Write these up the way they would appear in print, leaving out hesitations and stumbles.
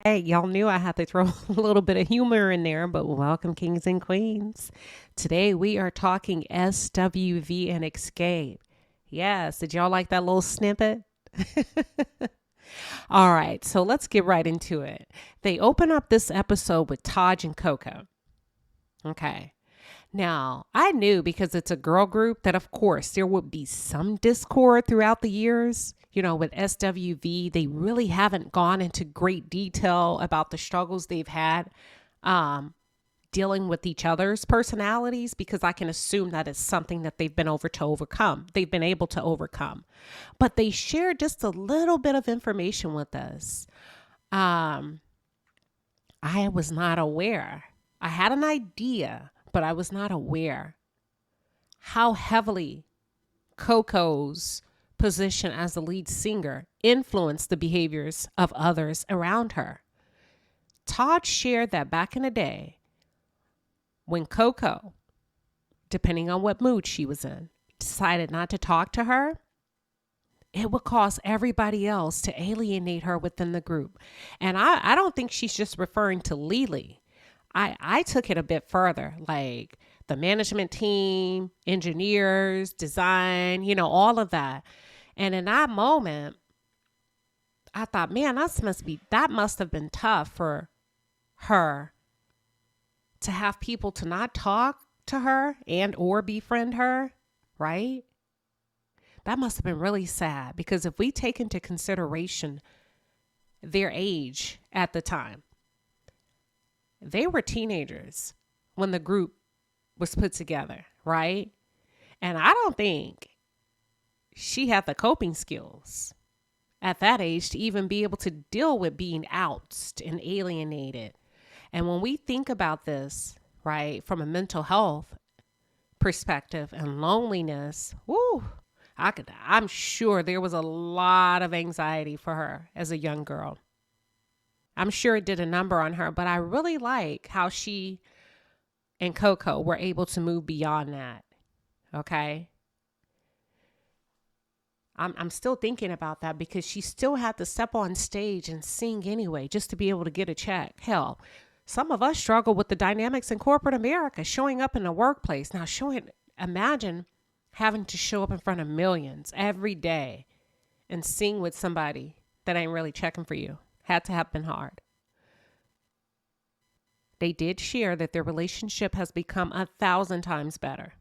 Hey, y'all knew I had to throw a little bit of humor in there, but welcome, kings and queens. Today we are talking SWV and Xscape. Yes, did y'all like that little snippet? All right, so let's get right into it. They open up this episode with Taj and Coco. Okay. Now, I knew because it's a girl group that, of course, there would be some discord throughout the years. You know, with SWV, they really haven't gone into great detail about the struggles they've had dealing with each other's personalities, because I can assume that it's something that they've been They've been able to overcome. But they shared just a little bit of information with us. I was not aware. I had an idea, but I was not aware how heavily Coco's position as the lead singer influenced the behaviors of others around her. Todd shared that back in the day, when Coco, depending on what mood she was in, decided not to talk to her, it would cause everybody else to alienate her within the group. And I don't think she's just referring to Lily. I took it a bit further, like the management team, engineers, design, all of that. And in that moment, I thought, man, that must have been tough for her to have people to not talk to her and or befriend her, right? That must have been really sad, because if we take into consideration their age at the time, they were teenagers when the group was put together, right? And I don't think she had the coping skills at that age to even be able to deal with being outed and alienated. And when we think about this, right, from a mental health perspective and loneliness, I'm sure there was a lot of anxiety for her as a young girl. I'm sure it did a number on her, but I really like how she and Coco were able to move beyond that. Okay. I'm still thinking about that, because she still had to step on stage and sing anyway, just to be able to get a check. Hell, some of us struggle with the dynamics in corporate America, showing up in the workplace. Now, imagine having to show up in front of millions every day and sing with somebody that ain't really checking for you. Had to have been hard. They did share that their relationship has become 1,000 times better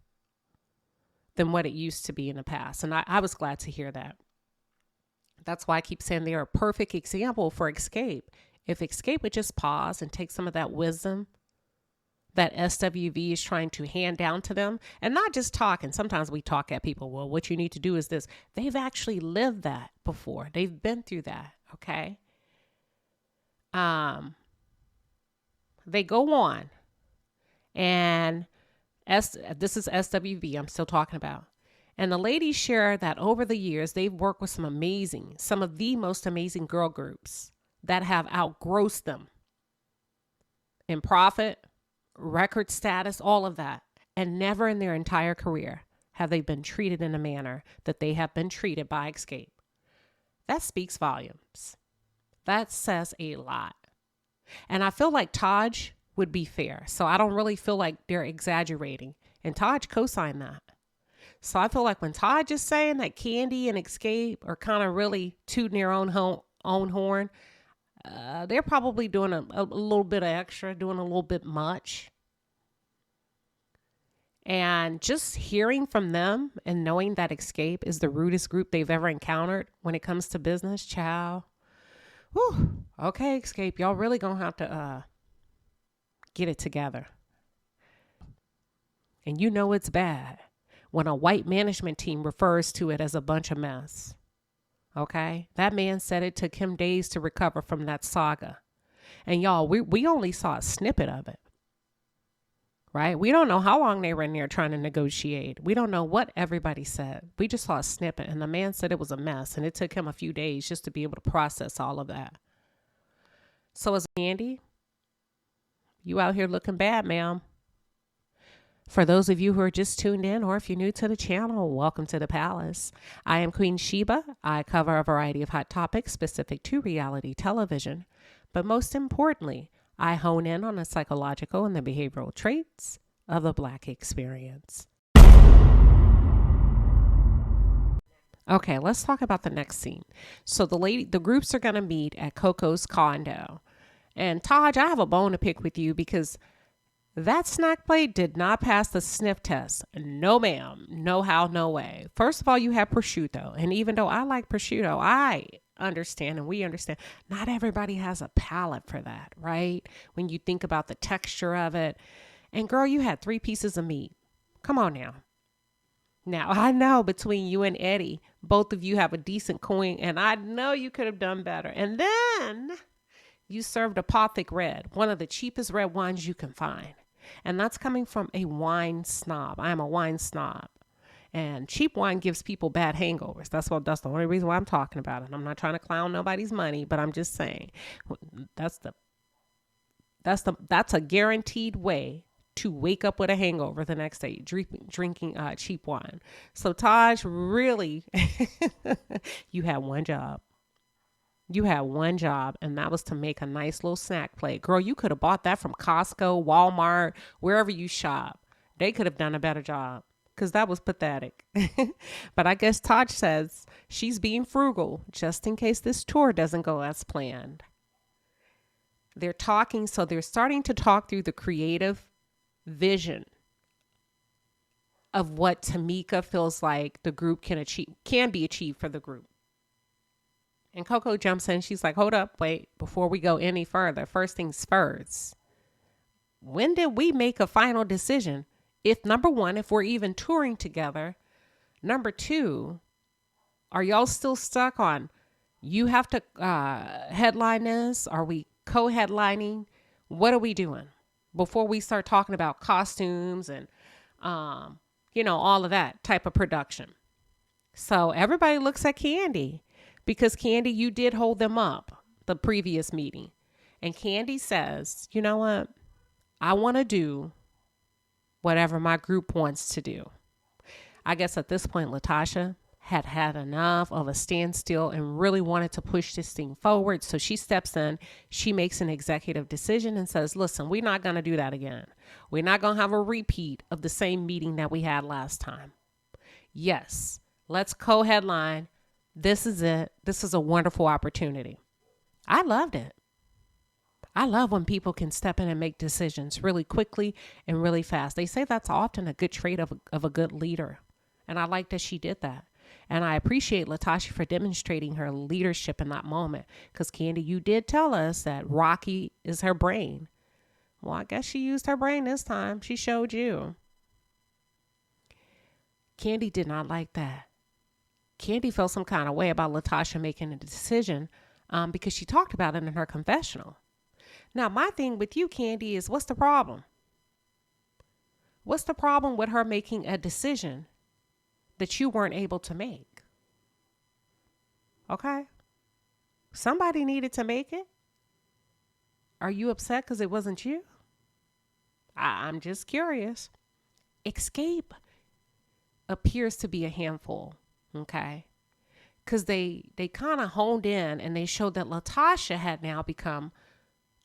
than what it used to be in the past. And I was glad to hear that. That's why I keep saying they're a perfect example for Xscape. If Xscape would just pause and take some of that wisdom that SWV is trying to hand down to them, and not just talk. And sometimes we talk at people, well, what you need to do is this. They've actually lived that before. They've been through that. Okay. They go on, and this is SWV I'm still talking about. And the ladies share that over the years, they've worked with some of the most amazing girl groups that have outgrossed them in profit, record status, all of that. And never in their entire career have they been treated in a manner that they have been treated by Xscape. That speaks volumes. That says a lot. And I feel like Taj would be fair. So I don't really feel like they're exaggerating. And Taj co-signed that. So I feel like when Taj is saying that Candy and Xscape are kind of really tooting their own horn, they're probably doing a little bit of extra, doing a little bit much. And just hearing from them and knowing that Xscape is the rudest group they've ever encountered when it comes to business, child. Whew. Okay, Xscape, y'all really gonna have to get it together. And you know it's bad when a white management team refers to it as a bunch of mess. Okay? That man said it took him days to recover from that saga. And y'all, we only saw a snippet of it. Right? We don't know how long they were in there trying to negotiate. We don't know what everybody said. We just saw a snippet, and the man said it was a mess, and it took him a few days just to be able to process all of that. So as Andy, you out here looking bad, ma'am. For those of you who are just tuned in, or if you're new to the channel, welcome to the palace. I am Queen Sheba. I cover a variety of hot topics specific to reality television. But most importantly, I hone in on the psychological and the behavioral traits of the Black experience. Okay, let's talk about the next scene. So the groups are going to meet at Coco's condo. And Taj, I have a bone to pick with you because that snack plate did not pass the sniff test. No, ma'am. No how, no way. First of all, you have prosciutto. And even though I like prosciutto, I understand and we understand not everybody has a palate for that, right? When you think about the texture of it. And girl, you had 3 pieces of meat. Come on now. Now, I know between you and Eddie, both of you have a decent coin, and I know you could have done better. And then you served Apothic Red, one of the cheapest red wines you can find. And that's coming from a wine snob. I am a wine snob. And cheap wine gives people bad hangovers. That's the only reason why I'm talking about it. I'm not trying to clown nobody's money, but I'm just saying that's a guaranteed way to wake up with a hangover the next day, drinking cheap wine. So Taj, really, you had one job. You had one job, and that was to make a nice little snack plate. Girl, you could have bought that from Costco, Walmart, wherever you shop. They could have done a better job because that was pathetic. But I guess Taj says she's being frugal just in case this tour doesn't go as planned. They're starting to talk through the creative vision of what Tamika feels like the group can be achieved for the group. And Coco jumps in. She's like, hold up, wait, before we go any further, first things first. When did we make a final decision? Number one, if we're even touring together. Number 2, are y'all still stuck on you have to headline this? Are we co-headlining? What are we doing? Before we start talking about costumes and, all of that type of production. So everybody looks at Candy because Candy, you did hold them up the previous meeting. And Candy says, you know what? I want to do whatever my group wants to do. I guess at this point, LaTocha had enough of a standstill and really wanted to push this thing forward. So she steps in, she makes an executive decision and says, listen, we're not going to do that again. We're not going to have a repeat of the same meeting that we had last time. Yes, let's co-headline. This is it. This is a wonderful opportunity. I loved it. I love when people can step in and make decisions really quickly and really fast. They say that's often a good trait of a good leader. And I like that she did that. And I appreciate LaTocha for demonstrating her leadership in that moment. Because Candy, you did tell us that Rocky is her brain. Well, I guess she used her brain this time. She showed you. Candy did not like that. Candy felt some kind of way about LaTocha making a decision because she talked about it in her confessional. Now, my thing with you, Candy, is what's the problem? What's the problem with her making a decision that you weren't able to make? Okay. Somebody needed to make it. Are you upset because it wasn't you? I'm just curious. Xscape appears to be a handful. Okay. Because they kind of honed in and they showed that LaTocha had now become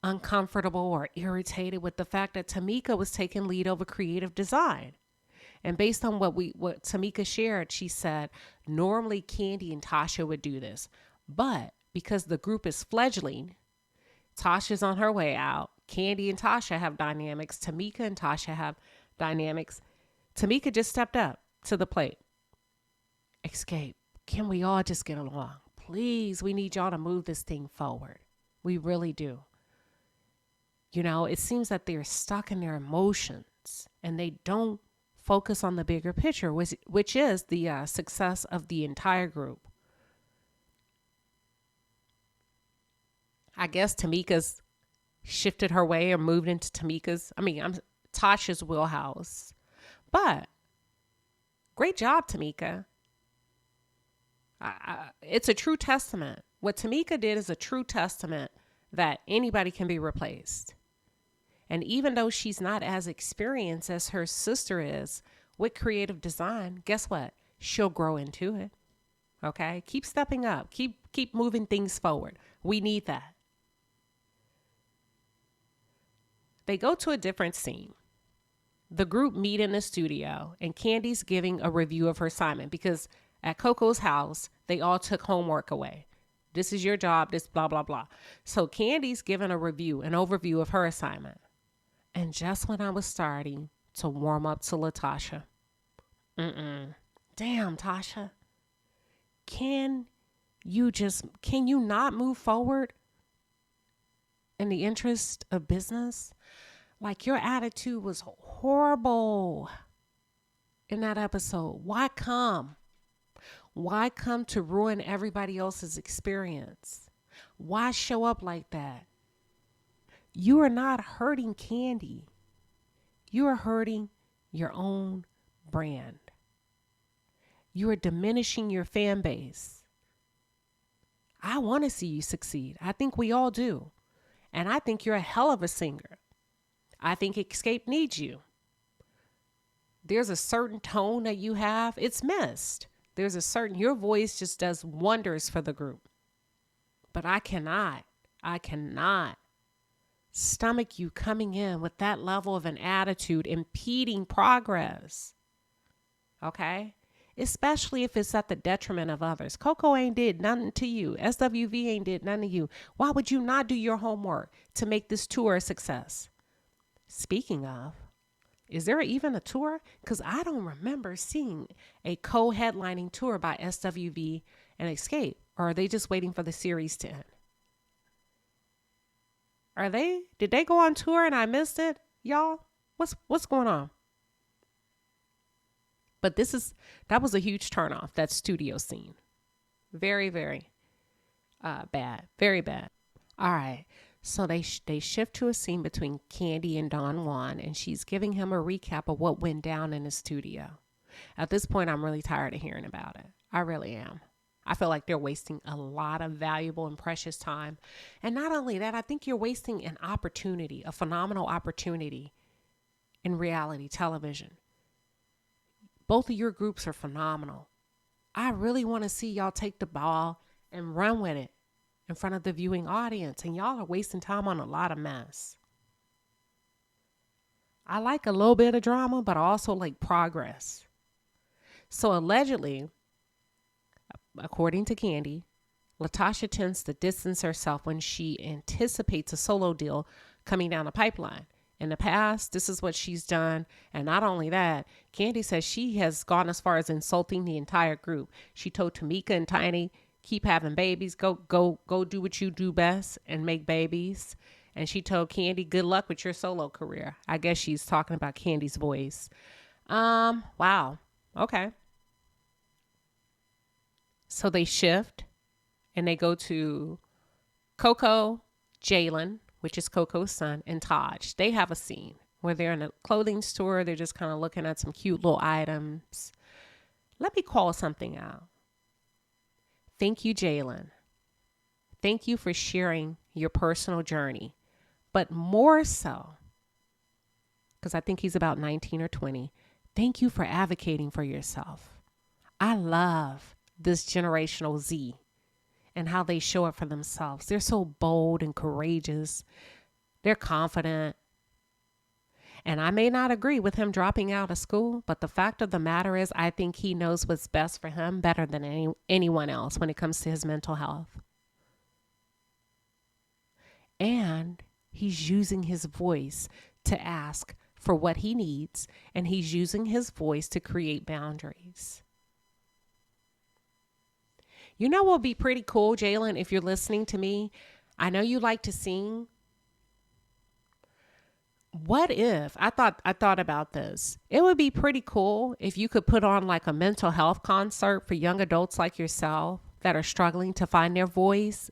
uncomfortable or irritated with the fact that Tamika was taking lead over creative design. And based on what Tamika shared, she said, normally Candy and Tasha would do this. But because the group is fledgling, Tasha's on her way out. Candy and Tasha have dynamics. Tamika and Tasha have dynamics. Tamika just stepped up to the plate. Xscape, can we all just get along? Please, we need y'all to move this thing forward. We really do. It seems that they're stuck in their emotions and they don't focus on the bigger picture, which is the success of the entire group. I guess Tamika's shifted her way or moved into Tasha's wheelhouse. But great job, Tamika. It's a true testament. What Tamika did is a true testament that anybody can be replaced. And even though she's not as experienced as her sister is with creative design, guess what? She'll grow into it. Okay? Keep stepping up. Keep moving things forward. We need that. They go to a different scene. The group meet in the studio, and Candy's giving a review of her assignment because at Coco's house, they all took homework away. This is your job, this blah, blah, blah. So Candy's giving a review, an overview of her assignment. And just when I was starting to warm up to LaTocha, damn, Tasha, can you not move forward in the interest of business? Like, your attitude was horrible in that episode. Why come? Why come to ruin everybody else's experience? Why show up like that? You are not hurting Candy. You are hurting your own brand. You are diminishing your fan base. I want to see you succeed. I think we all do. And I think you're a hell of a singer. I think Xscape needs you. There's a certain tone that you have. It's missed. Your voice just does wonders for the group. But I cannot stomach you coming in with that level of an attitude, impeding progress. Okay? Especially if it's at the detriment of others. Coco ain't did nothing to you. SWV ain't did nothing to you. Why would you not do your homework to make this tour a success? Speaking of, is there even a tour? Because I don't remember seeing a co-headlining tour by SWV and Xscape. Or are they just waiting for the series to end? Did they go on tour and I missed it? Y'all, what's going on? But that was a huge turnoff, that studio scene. Very, very bad. Very bad. All right. So they shift to a scene between Candy and Don Juan, and she's giving him a recap of what went down in the studio. At this point, I'm really tired of hearing about it. I really am. I feel like they're wasting a lot of valuable and precious time. And not only that, I think you're wasting an opportunity, a phenomenal opportunity in reality television. Both of your groups are phenomenal. I really want to see y'all take the ball and run with it in front of the viewing audience. And y'all are wasting time on a lot of mess. I like a little bit of drama, but I also like progress. So allegedly, according to Candy, LaTocha tends to distance herself when she anticipates a solo deal coming down the pipeline. In the past, this is what she's done. And not only that, Candy says she has gone as far as insulting the entire group. She told Tamika and Tiny, keep having babies. Go do what you do best and make babies. And she told Candy, good luck with your solo career. I guess she's talking about Candy's voice. Wow. Okay. So they shift and they go to Coco, Jalen, which is Coco's son, and Taj. They have a scene where they're in a clothing store. They're just kind of looking at some cute little items. Let me call something out. Thank you, Jalen. Thank you for sharing your personal journey. But more so, because I think he's about 19 or 20, thank you for advocating for yourself. I love this generational Z and how they show up for themselves. They're so bold and courageous. They're confident. And I may not agree with him dropping out of school, but the fact of the matter is I think he knows what's best for him better than anyone else when it comes to his mental health. And he's using his voice to ask for what he needs, and he's using his voice to create boundaries. You know what would be pretty cool, Jalen, if you're listening to me? I know you like to sing. What if, I thought about this. It would be pretty cool if you could put on like a mental health concert for young adults like yourself that are struggling to find their voice,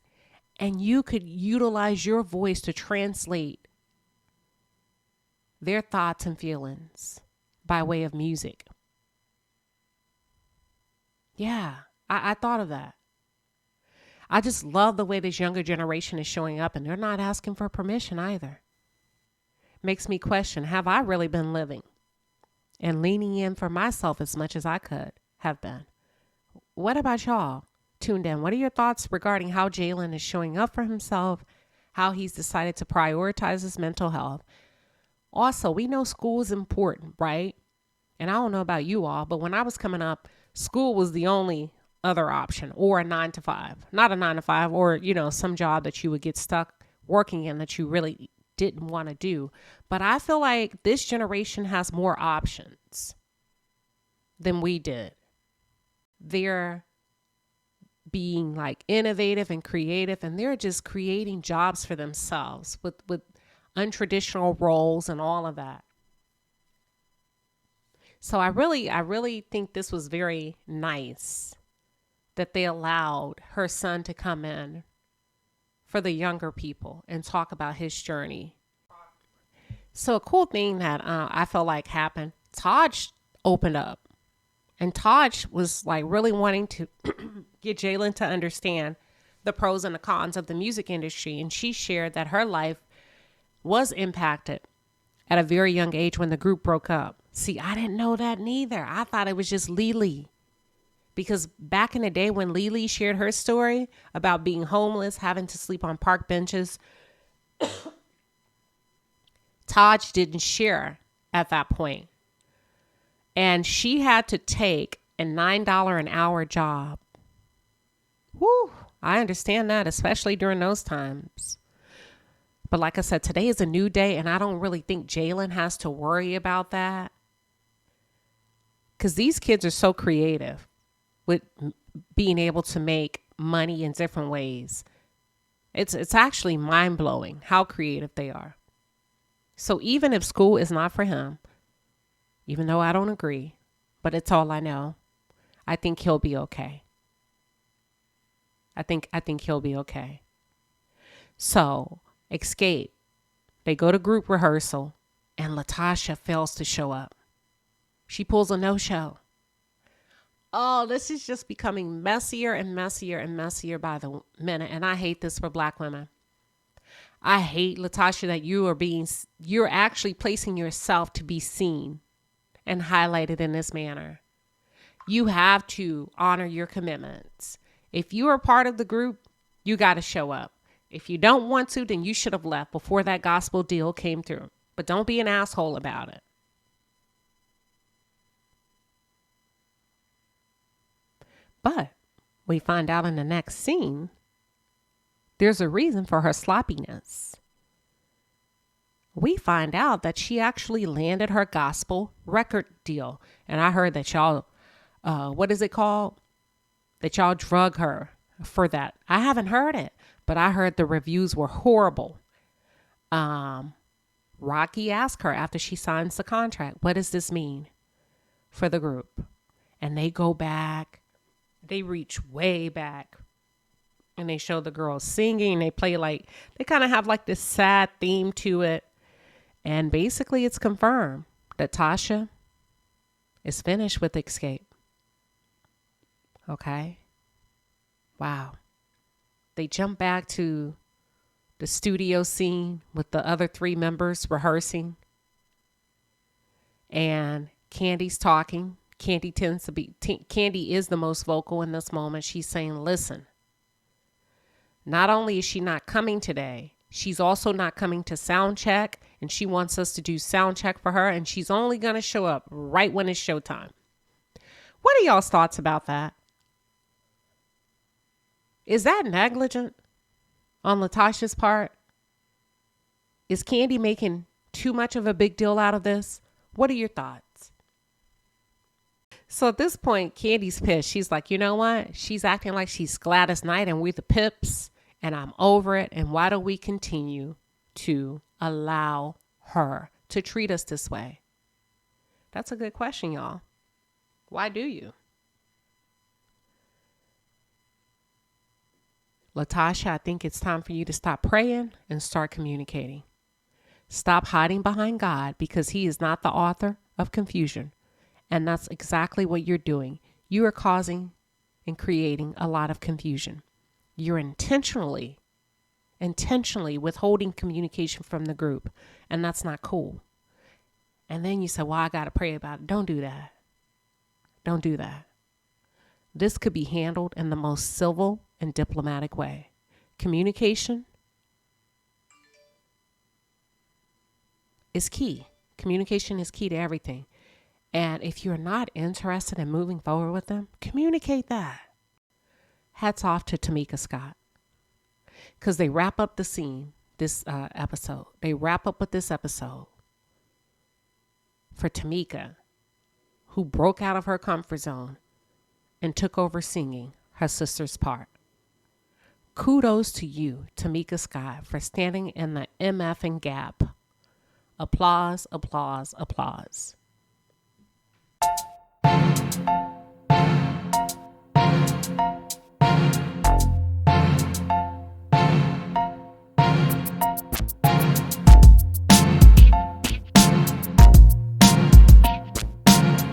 and you could utilize your voice to translate their thoughts and feelings by way of music. Yeah, I thought of that. I just love the way this younger generation is showing up, and they're not asking for permission either. Makes me question, have I really been living and leaning in for myself as much as I could have been? What about y'all tuned in? What are your thoughts regarding how Jalen is showing up for himself, how he's decided to prioritize his mental health? Also, we know school is important, right? And I don't know about you all, but when I was coming up, school was the only other option, or a 9 to 5, not a 9 to 5, or, some job that you would get stuck working in that you really didn't want to do. But I feel like this generation has more options than we did. They're being like innovative and creative, and they're just creating jobs for themselves with untraditional roles and all of that. So I really think this was very nice that they allowed her son to come in for the younger people and talk about his journey. So a cool thing that I felt like happened, Taj opened up, and Taj was like really wanting to get Jalen to understand the pros and the cons of the music industry. And she shared that her life was impacted at a very young age when the group broke up. See, I didn't know that neither. I thought it was just Lily. Because back in the day when Lily shared her story about being homeless, having to sleep on park benches, Taj didn't share at that point. And she had to take a $9 an hour job. Whew, I understand that, especially during those times. But like I said, today is a new day, and I don't really think Jalen has to worry about that. Because these kids are so creative with being able to make money in different ways. It's actually mind-blowing how creative they are. So even if school is not for him, even though I don't agree, but it's all I know, I think he'll be okay. I think he'll be okay. So Xscape, they go to group rehearsal, and LaTocha fails to show up. She pulls a no-show. Oh, this is just becoming messier and messier and messier by the minute. And I hate this for Black women. I hate, LaTocha, that you're actually placing yourself to be seen and highlighted in this manner. You have to honor your commitments. If you are part of the group, you got to show up. If you don't want to, then you should have left before that gospel deal came through. But don't be an asshole about it. But we find out in the next scene, there's a reason for her sloppiness. We find out that she actually landed her gospel record deal. And I heard that y'all, what is it called? That y'all drug her for that. I haven't heard it, but I heard the reviews were horrible. Rocky asked her after she signs the contract, what does this mean for the group? And they go back. They reach way back. And they show the girls singing. They play they kind of have like this sad theme to it. And basically it's confirmed that Tasha is finished with Xscape. Okay. Wow. They jump back to the studio scene with the other 3 members rehearsing. And Candy's talking. Candy is the most vocal in this moment. She's saying, listen, not only is she not coming today, she's also not coming to sound check, and she wants us to do sound check for her, and she's only going to show up right when it's showtime. What are y'all's thoughts about that? Is that negligent on LaTocha's part? Is Candy making too much of a big deal out of this? What are your thoughts? So at this point, Candy's pissed. She's like, you know what? She's acting like she's Gladys Knight and we're the Pips, and I'm over it. And why don't we continue to allow her to treat us this way? That's a good question, y'all. Why do you? LaTocha, I think it's time for you to stop praying and start communicating. Stop hiding behind God, because he is not the author of confusion. And that's exactly what you're doing. You are causing and creating a lot of confusion. You're intentionally withholding communication from the group. And that's not cool. And then you say, well, I got to pray about it. Don't do that. Don't do that. This could be handled in the most civil and diplomatic way. Communication is key. Communication is key to everything. And if you're not interested in moving forward with them, communicate that. Hats off to Tamika Scott. Because they wrap up the scene, this episode. They wrap up with this episode for Tamika, who broke out of her comfort zone and took over singing her sister's part. Kudos to you, Tamika Scott, for standing in the MFing gap. Applause, applause, applause.